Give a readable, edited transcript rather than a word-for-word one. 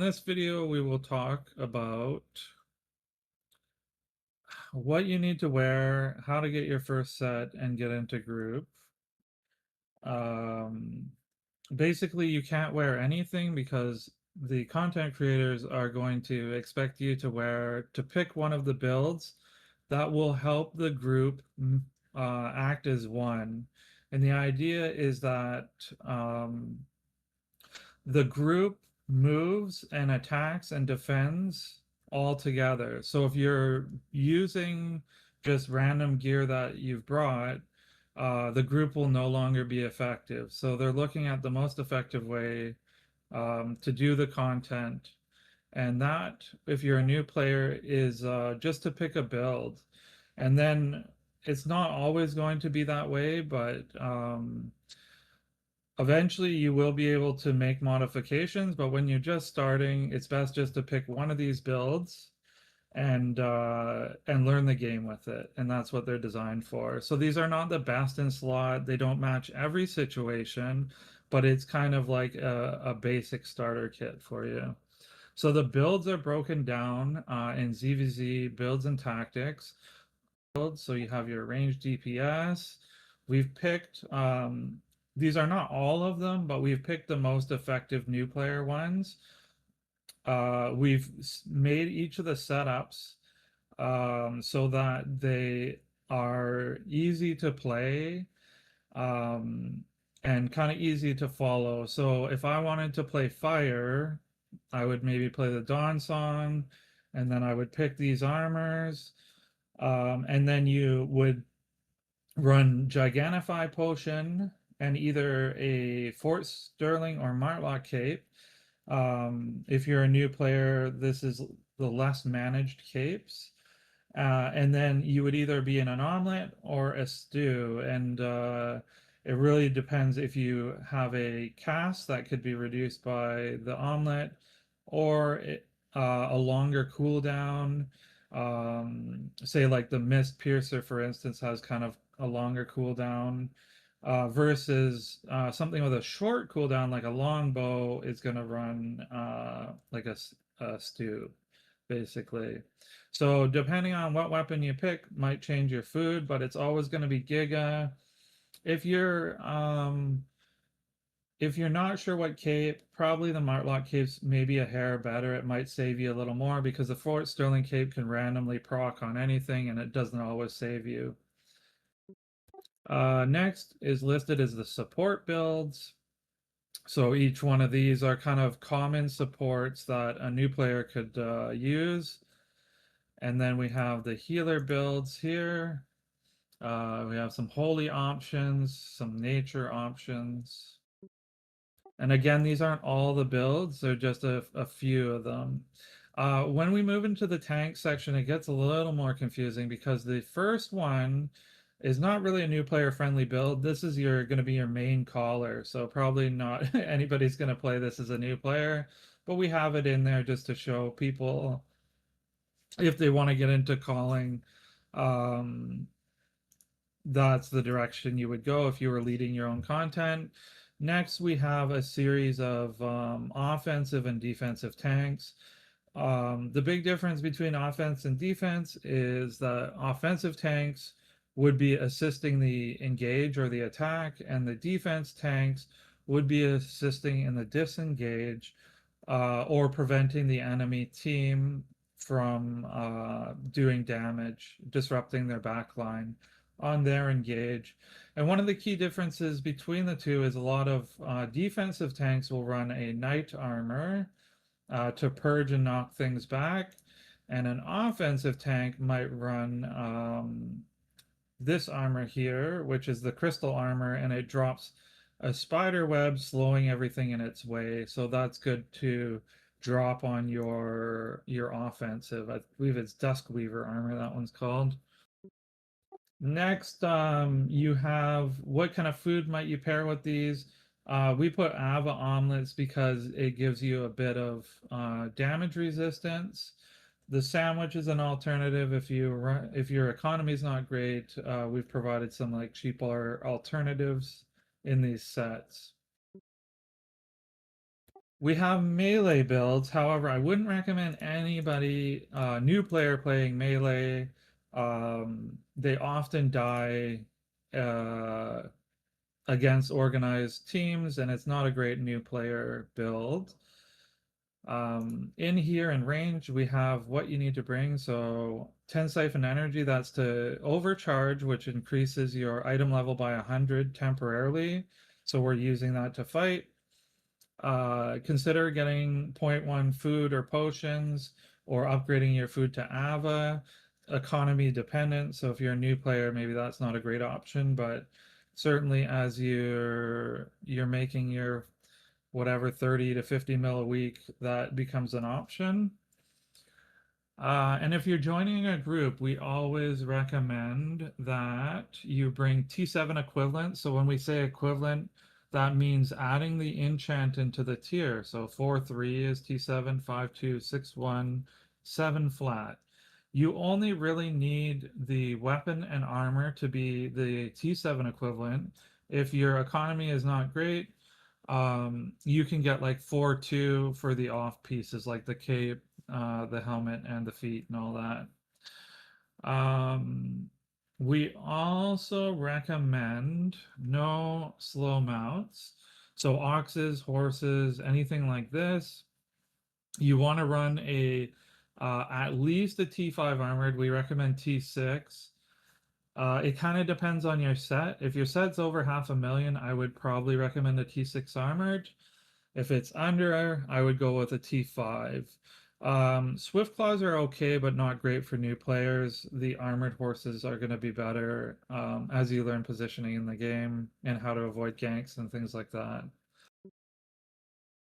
In this video, we will talk about what you need to wear, how to get your first set and get into group. Um, Basically, you can't wear anything because the content creators are going to expect you to pick one of the builds that will help the group act as one. And the idea is that the group moves and attacks and defends all together. So if you're using just random gear that you've brought, the group will no longer be effective. So they're looking at the most effective way to do the content. And that, if you're a new player, is just to pick a build. And then it's not always going to be that way, but eventually you will be able to make modifications, but when you're just starting, it's best just to pick one of these builds and learn the game with it. And that's what they're designed for. So these are not the best in slot. They don't match every situation, but it's kind of like a basic starter kit for you. So the builds are broken down in ZVZ builds and tactics. So you have your ranged DPS. We've picked, these are not all of them, but we've picked the most effective new player ones. We've made each of the setups so that they are easy to play um, and kind of easy to follow. So if I wanted to play fire, I would maybe play the Dawn Song, and then I would pick these armors. And then you would run Gigantify Potion and either a Fort Sterling or Martlock Cape. If you're a new player, this is the less managed capes. And then you would either be in an omelet or a stew. And it really depends if you have a cast that could be reduced by the omelet or a longer cooldown. Say like the Mist Piercer, for instance, has kind of a longer cooldown versus something with a short cooldown like a longbow is going to run like a stew, basically. So depending on what weapon you pick might change your food, but it's always going to be Giga. If you're um if you're not sure what cape, probably the Martlock cape's maybe a hair better. It might save you a little more because the Fort Sterling cape can randomly proc on anything and it doesn't always save you. Next is listed as the support builds. So each one of these are kind of common supports that a new player could use. And then we have the healer builds here. We have some holy options, some nature options. And again, these aren't all the builds, they're just a few of them. When we move into the tank section, it gets a little more confusing because the first one is not really a new player friendly build. This is going to be your main caller, so probably not anybody's going to play this as a new player, but we have it in there just to show people if they want to get into calling. Um, that's the direction you would go if you were leading your own content. Next, we have a series of offensive and defensive tanks. The big difference between offense and defense is that offensive tanks would be assisting the engage or the attack, and the defense tanks would be assisting in the disengage or preventing the enemy team from doing damage, disrupting their backline on their engage. And one of the key differences between the two is a lot of defensive tanks will run a knight armor to purge and knock things back, and an offensive tank might run this armor here, which is the crystal armor, and it drops a spider web, slowing everything in its way. So that's good to drop on your offensive. I believe it's Duskweaver armor, that one's called. Next, you have what kind of food might you pair with these? We put Ava omelets because it gives you a bit of damage resistance. The sandwich is an alternative if your economy is not great. We've provided some like cheaper alternatives in these sets. We have melee builds. However, I wouldn't recommend anybody, new player playing melee. They often die uh, against organized teams, and it's not a great new player build. In here in range, we have what you need to bring. So 10 siphon energy, that's to overcharge, which increases your item level by 100 temporarily. So we're using that to fight. Consider getting zero point 0.1 food or potions or upgrading your food to Ava. Economy dependent. So if you're a new player, maybe that's not a great option, but certainly as you're making your whatever 30 to 50 mil a week, that becomes an option. And if you're joining a group, we always recommend that you bring T7 equivalent. So when we say equivalent, that means adding the enchant into the tier. So 4-3 is T7, 5-2, 6-1, 7 flat. You only really need the weapon and armor to be the T7 equivalent. If your economy is not great, you can get like 4-2 for the off pieces like the cape, the helmet, and the feet, and all that. Um, we also recommend no slow mounts. So oxes, horses, anything like this. You want to run a at least a T5 armored. We recommend T6. It kind of depends on your set. If your set's over 500,000, I would probably recommend a T6 armored. If it's under, I would go with a T5. Swift claws are okay, but not great for new players. The armored horses are going to be better as you learn positioning in the game and how to avoid ganks and things like that.